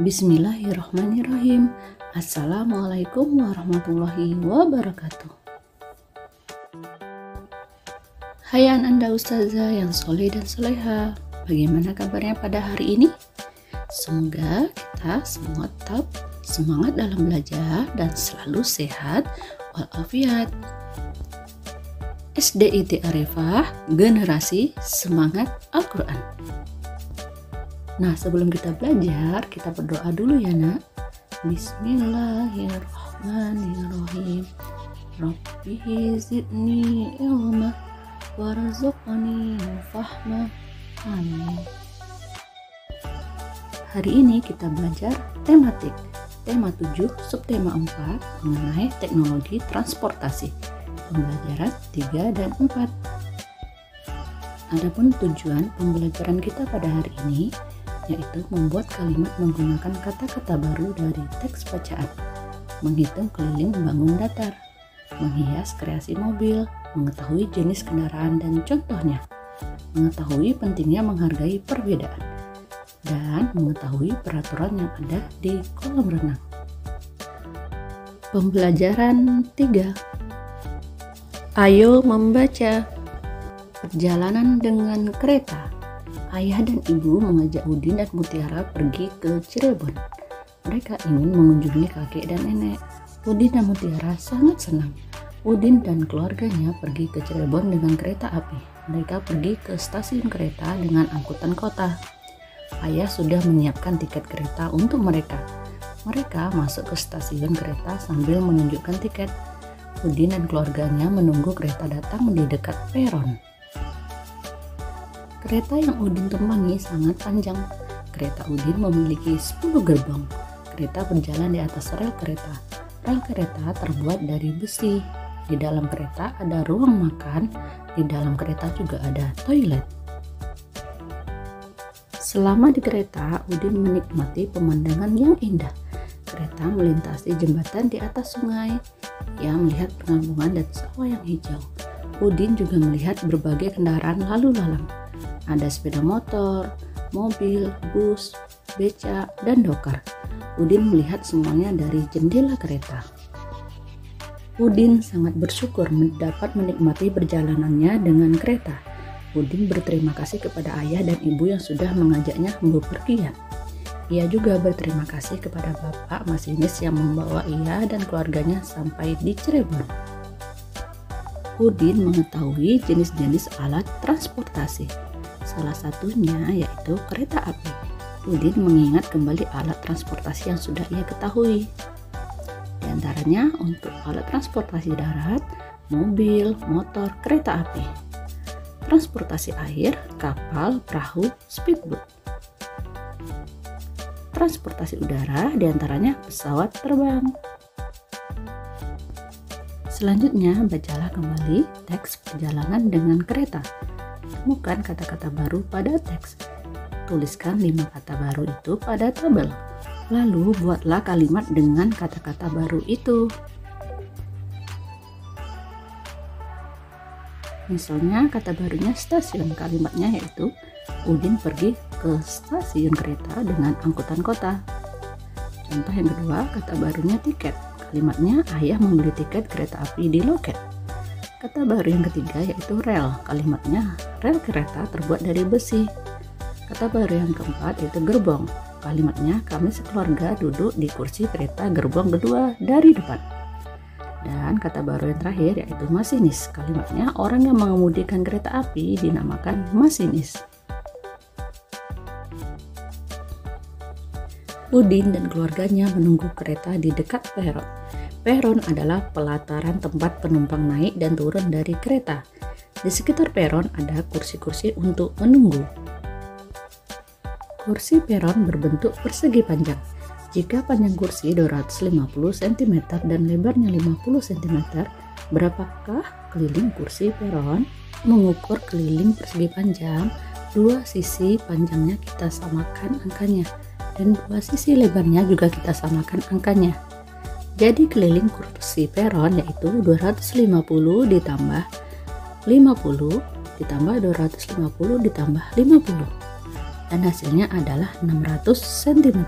Bismillahirrahmanirrahim. Assalamualaikum warahmatullahi wabarakatuh. Hai Anda Ustazah yang soleh dan soleha. Bagaimana kabarnya pada hari ini? Semoga kita semua tetap semangat dalam belajar dan selalu sehat walafiat. SDIT Arifah, generasi semangat Al-Quran. Nah, sebelum kita belajar, kita berdoa dulu ya nak. Bismillahirrahmanirrahim. Rabbi zidni ilma warzuqni fahma. Amin. Hari ini kita belajar tematik. Tema 7, subtema 4 mengenai teknologi transportasi. Pembelajaran 3 dan 4. Adapun tujuan pembelajaran kita pada hari ini yaitu membuat kalimat menggunakan kata-kata baru dari teks bacaan, menghitung keliling bangun datar, menghias kreasi mobil, mengetahui jenis kendaraan dan contohnya, mengetahui pentingnya menghargai perbedaan, dan mengetahui peraturan yang ada di kolam renang. Pembelajaran 3. Ayo membaca. Perjalanan dengan kereta. Ayah dan ibu mengajak Udin dan Mutiara pergi ke Cirebon. Mereka ingin mengunjungi kakek dan nenek. Udin dan Mutiara sangat senang. Udin dan keluarganya pergi ke Cirebon dengan kereta api. Mereka pergi ke stasiun kereta dengan angkutan kota. Ayah sudah menyiapkan tiket kereta untuk mereka. Mereka masuk ke stasiun kereta sambil menunjukkan tiket. Udin dan keluarganya menunggu kereta datang di dekat peron. Kereta yang Udin tumpangi sangat panjang. Kereta Udin memiliki 10 gerbong. Kereta berjalan di atas rel kereta. Rel kereta terbuat dari besi. Di dalam kereta ada ruang makan. Di dalam kereta juga ada toilet. Selama di kereta, Udin menikmati pemandangan yang indah. Kereta melintasi jembatan di atas sungai. Ia melihat perkampungan dan sawah yang hijau. Udin juga melihat berbagai kendaraan lalu lalang. Ada sepeda motor, mobil, bus, beca, dan dokar. Udin melihat semuanya dari jendela kereta. Udin sangat bersyukur dapat menikmati perjalanannya dengan kereta. Udin berterima kasih kepada ayah dan ibu yang sudah mengajaknya bepergian. Ia juga berterima kasih kepada bapak masinis yang membawa ia dan keluarganya sampai di Cirebon. Udin mengetahui jenis-jenis alat transportasi. Salah satunya yaitu kereta api. Udin mengingat kembali alat transportasi yang sudah ia ketahui. Di antaranya untuk alat transportasi darat, mobil, motor, kereta api. Transportasi air, kapal, perahu, speedboat. Transportasi udara, di antaranya pesawat terbang. Selanjutnya, bacalah kembali teks perjalanan dengan kereta. Temukan kata-kata baru pada teks. Tuliskan 5 kata baru itu pada tabel. Lalu buatlah kalimat dengan kata-kata baru itu. Misalnya kata barunya stasiun, kalimatnya yaitu Udin pergi ke stasiun kereta dengan angkutan kota. Contoh yang kedua, kata barunya tiket. Kalimatnya ayah membeli tiket kereta api di loket. Kata baru yang ketiga yaitu rel. Kalimatnya rel kereta terbuat dari besi. Kata baru yang keempat yaitu gerbong. Kalimatnya kami sekeluarga duduk di kursi kereta gerbong kedua dari depan. Dan kata baru yang terakhir yaitu masinis. Kalimatnya orang yang mengemudikan kereta api dinamakan masinis. Udin dan keluarganya menunggu kereta di dekat peron. Peron adalah pelataran tempat penumpang naik dan turun dari kereta. Di sekitar peron ada kursi-kursi untuk menunggu. Kursi peron berbentuk persegi panjang. Jika panjang kursi 250 cm dan lebarnya 50 cm, berapakah keliling kursi peron? Mengukur keliling persegi panjang, dua sisi panjangnya kita samakan angkanya, dan dua sisi lebarnya juga kita samakan angkanya. Jadi keliling kursi peron yaitu 250 ditambah 50 ditambah 250 ditambah 50. Dan hasilnya adalah 600 cm.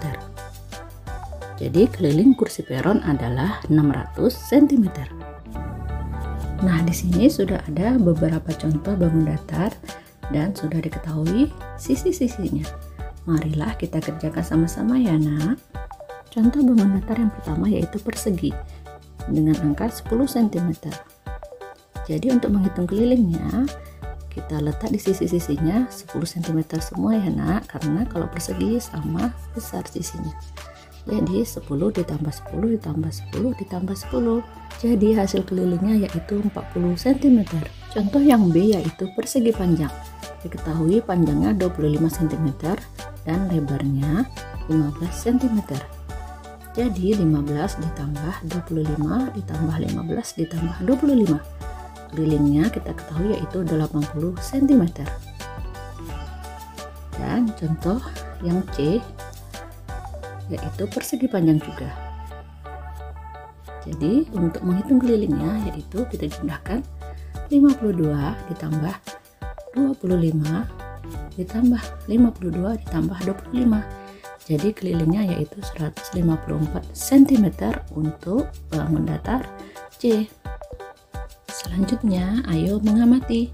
Jadi keliling kursi peron adalah 600 cm. Nah, di sini sudah ada beberapa contoh bangun datar dan sudah diketahui sisi-sisinya. Marilah kita kerjakan sama-sama ya, Nak. Contoh bangun datar yang pertama yaitu persegi dengan angka 10 cm. Jadi untuk menghitung kelilingnya, kita letak di sisi-sisinya 10 cm semua ya, Nak, karena kalau persegi sama besar sisinya. Jadi 10 ditambah 10 ditambah 10 ditambah 10. Jadi hasil kelilingnya yaitu 40 cm. Contoh yang B yaitu persegi panjang. Diketahui panjangnya 25 cm dan lebarnya 15 cm. Jadi 15 ditambah 25 ditambah 15 ditambah 25. Kelilingnya kita ketahui yaitu 80 cm. Dan contoh yang C yaitu persegi panjang juga. Jadi untuk menghitung kelilingnya yaitu kita jumlahkan 52 ditambah 25 ditambah 52 ditambah 25. Jadi kelilingnya yaitu 154 cm untuk bangun datar C. Selanjutnya ayo mengamati.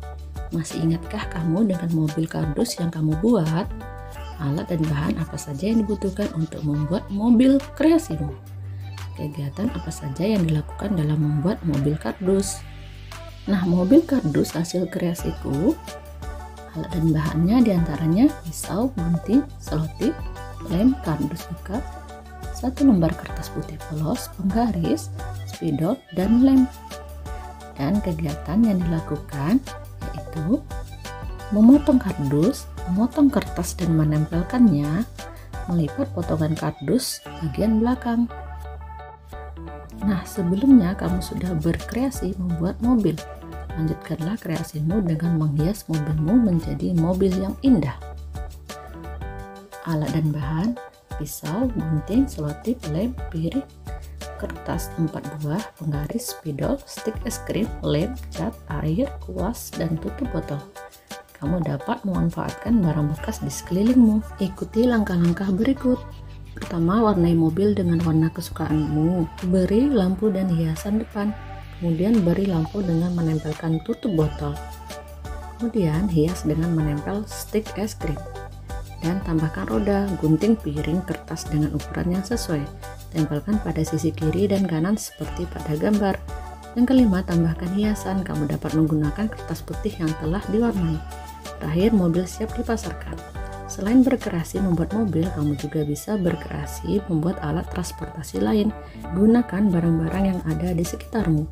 Masih ingatkah kamu dengan mobil kardus yang kamu buat? Alat dan bahan apa saja yang dibutuhkan untuk membuat mobil kreasimu? Kegiatan apa saja yang dilakukan dalam membuat mobil kardus? Nah, mobil kardus hasil kreasiku, alat dan bahannya diantaranya pisau, gunting, selotip, lem, kardus buka, 1 lembar kertas putih polos, penggaris, spidol, dan lem. Dan kegiatan yang dilakukan yaitu memotong kardus, memotong kertas dan menempelkannya, melipat potongan kardus bagian belakang. Nah, sebelumnya kamu sudah berkreasi membuat mobil. Lanjutkanlah kreasimu dengan menghias mobilmu menjadi mobil yang indah. Alat dan bahan: pisau, gunting, selotip, lem, piring, kertas 4 buah, penggaris, spidol, stik es krim, lem, cat, air, kuas, dan tutup botol. Kamu dapat memanfaatkan barang bekas di sekelilingmu. Ikuti langkah-langkah berikut. Pertama, warnai mobil dengan warna kesukaanmu. Beri lampu dan hiasan depan. Kemudian beri lampu dengan menempelkan tutup botol. Kemudian hias dengan menempel stik es krim. Dan tambahkan roda, gunting, piring, kertas dengan ukuran yang sesuai. Tempelkan pada sisi kiri dan kanan seperti pada gambar. Yang kelima, tambahkan hiasan. Kamu dapat menggunakan kertas putih yang telah diwarnai. Terakhir, mobil siap dipasarkan. Selain berkreasi membuat mobil, kamu juga bisa berkreasi membuat alat transportasi lain. Gunakan barang-barang yang ada di sekitarmu.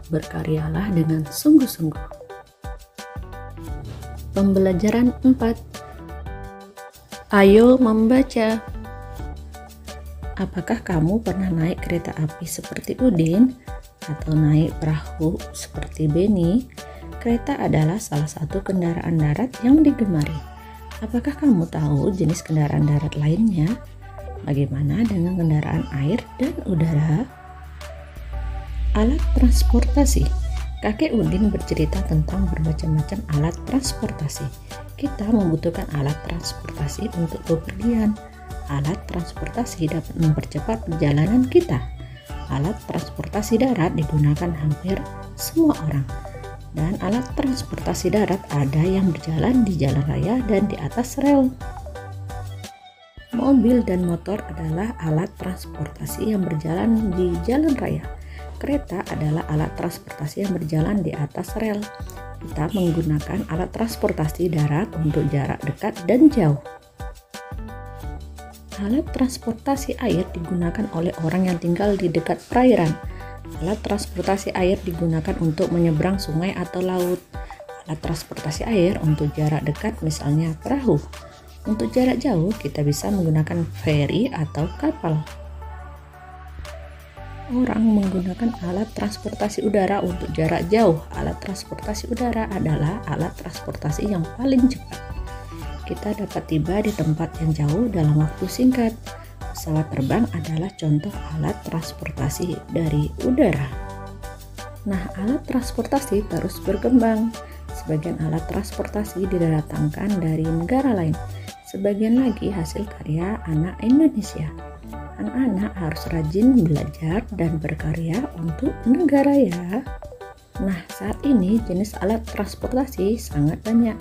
Berkaryalah dengan sungguh-sungguh. Pembelajaran 4. Ayo membaca. Apakah kamu pernah naik kereta api seperti Udin? Atau naik perahu seperti Beni? Kereta adalah salah satu kendaraan darat yang digemari. Apakah kamu tahu jenis kendaraan darat lainnya? Bagaimana dengan kendaraan air dan udara? Alat transportasi. Kakek Udin bercerita tentang bermacam-macam alat transportasi. Kita membutuhkan alat transportasi untuk bepergian. Alat transportasi dapat mempercepat perjalanan kita. Alat transportasi darat digunakan hampir semua orang. Dan alat transportasi darat ada yang berjalan di jalan raya dan di atas rel. Mobil dan motor adalah alat transportasi yang berjalan di jalan raya. Kereta adalah alat transportasi yang berjalan di atas rel. Kita menggunakan alat transportasi darat untuk jarak dekat dan jauh. Alat transportasi air digunakan oleh orang yang tinggal di dekat perairan. Alat transportasi air digunakan untuk menyeberang sungai atau laut. Alat transportasi air untuk jarak dekat misalnya perahu. Untuk jarak jauh kita bisa menggunakan feri atau kapal. Orang menggunakan alat transportasi udara untuk jarak jauh. Alat transportasi udara adalah alat transportasi yang paling cepat. Kita dapat tiba di tempat yang jauh dalam waktu singkat. Pesawat terbang adalah contoh alat transportasi dari udara. Nah, alat transportasi terus berkembang. Sebagian alat transportasi didatangkan dari negara lain. Sebagian lagi hasil karya anak Indonesia. Anak-anak harus rajin belajar dan berkarya untuk negara ya. Nah, saat ini jenis alat transportasi sangat banyak.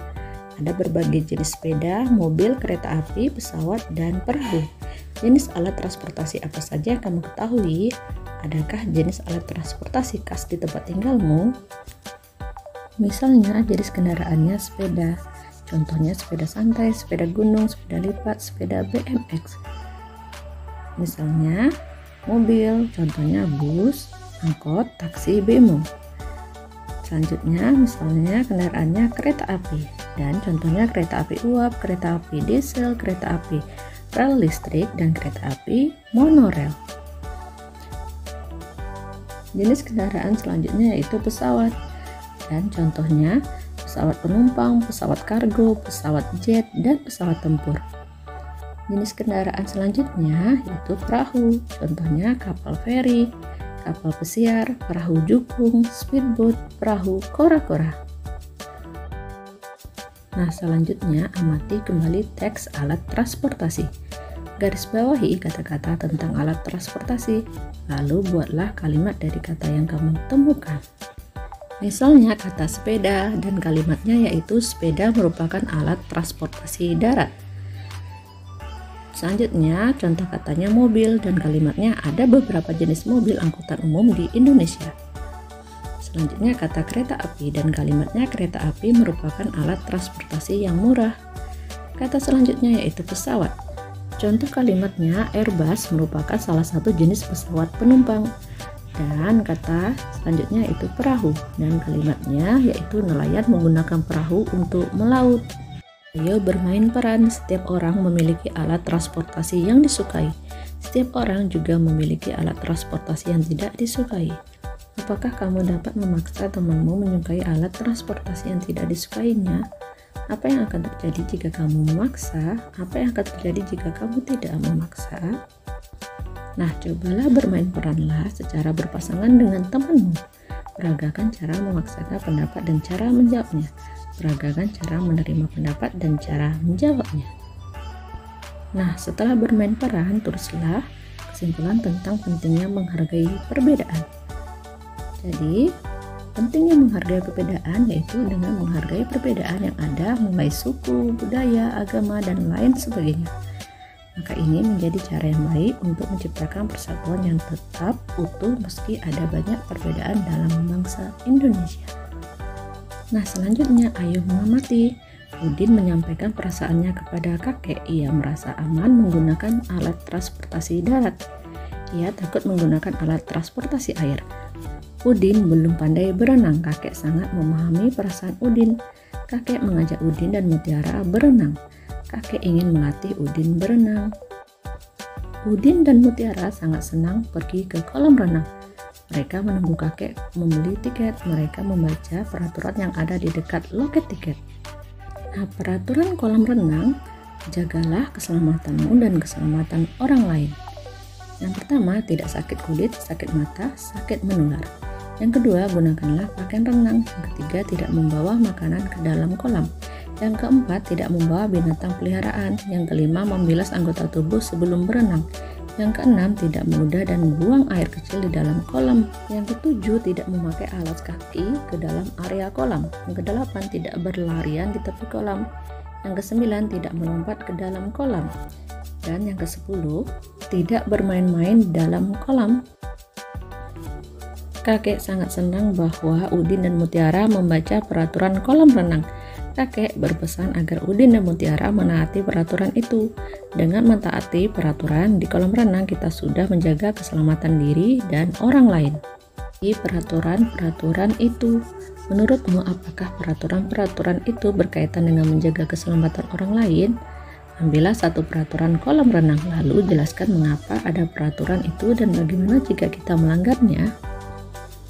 Ada berbagai jenis sepeda, mobil, kereta api, pesawat, dan perahu. Jenis alat transportasi apa saja yang kamu ketahui? Adakah jenis alat transportasi khas di tempat tinggalmu? Misalnya jenis kendaraannya sepeda. Contohnya sepeda santai, sepeda gunung, sepeda lipat, sepeda BMX. Misalnya mobil, contohnya bus, angkot, taksi, bemo. Selanjutnya misalnya kendaraannya kereta api, dan contohnya kereta api uap, kereta api diesel, kereta api rel listrik, dan kereta api monorel. Jenis kendaraan selanjutnya yaitu pesawat, dan contohnya pesawat penumpang, pesawat kargo, pesawat jet, dan pesawat tempur. Jenis kendaraan selanjutnya yaitu perahu, contohnya kapal feri, kapal pesiar, perahu jukung, speedboat, perahu kora-kora. Nah, selanjutnya amati kembali teks alat transportasi. Garis bawahi kata-kata tentang alat transportasi, lalu buatlah kalimat dari kata yang kamu temukan. Misalnya kata sepeda dan kalimatnya yaitu sepeda merupakan alat transportasi darat. Selanjutnya contoh katanya mobil dan kalimatnya ada beberapa jenis mobil angkutan umum di Indonesia. Selanjutnya kata kereta api dan kalimatnya kereta api merupakan alat transportasi yang murah. Kata selanjutnya yaitu pesawat. Contoh kalimatnya Airbus merupakan salah satu jenis pesawat penumpang. Dan kata selanjutnya yaitu perahu dan kalimatnya yaitu nelayan menggunakan perahu untuk melaut. Ayo bermain peran, setiap orang memiliki alat transportasi yang disukai. Setiap orang juga memiliki alat transportasi yang tidak disukai. Apakah kamu dapat memaksa temanmu menyukai alat transportasi yang tidak disukainya? Apa yang akan terjadi jika kamu memaksa? Apa yang akan terjadi jika kamu tidak memaksa? Nah, cobalah bermain peranlah secara berpasangan dengan temanmu. Peragakan cara memaksakan pendapat dan cara menjawabnya. Peragakan cara menerima pendapat dan cara menjawabnya. Nah, setelah bermain peran, tulislah kesimpulan tentang pentingnya menghargai perbedaan. Jadi, pentingnya menghargai perbedaan yaitu dengan menghargai perbedaan yang ada mulai suku, budaya, agama, dan lain sebagainya. Maka ini menjadi cara yang baik untuk menciptakan persatuan yang tetap utuh meski ada banyak perbedaan dalam bangsa Indonesia. Nah, selanjutnya ayo mengamati. Udin menyampaikan perasaannya kepada kakek. Ia merasa aman menggunakan alat transportasi darat. Ia takut menggunakan alat transportasi air. Udin belum pandai berenang. Kakek sangat memahami perasaan Udin. Kakek mengajak Udin dan Mutiara berenang. Kakek ingin melatih Udin berenang. Udin dan Mutiara sangat senang pergi ke kolam renang. Mereka menunggu kakek membeli tiket. Mereka membaca peraturan yang ada di dekat loket tiket. Nah, peraturan kolam renang, jagalah keselamatanmu dan keselamatan orang lain. Yang pertama, tidak sakit kulit, sakit mata, sakit menular. Yang kedua, gunakanlah pakaian renang. Yang ketiga, tidak membawa makanan ke dalam kolam. Yang keempat, tidak membawa binatang peliharaan. Yang kelima, membilas anggota tubuh sebelum berenang. Yang keenam, tidak meludah dan buang air kecil di dalam kolam. Yang ketujuh, tidak memakai alas kaki ke dalam area kolam. Yang kedelapan, tidak berlarian di tepi kolam. Yang kesembilan, tidak melompat ke dalam kolam. Dan yang kesepuluh, tidak bermain-main di dalam kolam. Kakek sangat senang bahwa Udin dan Mutiara membaca peraturan kolam renang. Kakek berpesan agar Udin dan Mutiara menaati peraturan itu. Dengan mentaati peraturan di kolam renang, kita sudah menjaga keselamatan diri dan orang lain. Di peraturan-peraturan itu, menurutmu apakah peraturan-peraturan itu berkaitan dengan menjaga keselamatan orang lain? Ambillah satu peraturan kolam renang, lalu jelaskan mengapa ada peraturan itu dan bagaimana jika kita melanggarnya.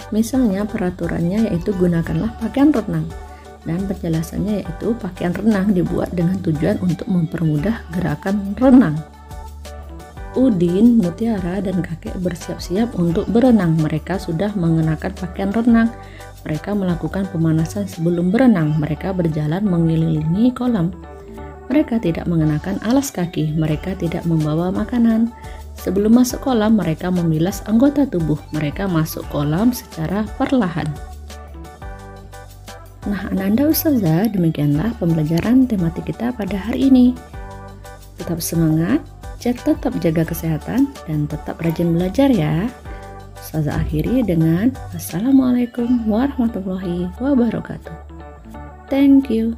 Misalnya peraturannya yaitu gunakanlah pakaian renang. Dan penjelasannya yaitu pakaian renang dibuat dengan tujuan untuk mempermudah gerakan renang. Udin, Mutiara, dan kakek bersiap-siap untuk berenang. Mereka sudah mengenakan pakaian renang. Mereka melakukan pemanasan sebelum berenang. Mereka berjalan mengelilingi kolam. Mereka tidak mengenakan alas kaki. Mereka tidak membawa makanan. Sebelum masuk kolam, mereka memilas anggota tubuh. Mereka masuk kolam secara perlahan. Nah, Ananda Ustazah, demikianlah pembelajaran tematik kita pada hari ini. Tetap semangat, tetap jaga kesehatan, dan tetap rajin belajar ya. Ustazah akhiri dengan Assalamualaikum warahmatullahi wabarakatuh. Thank you.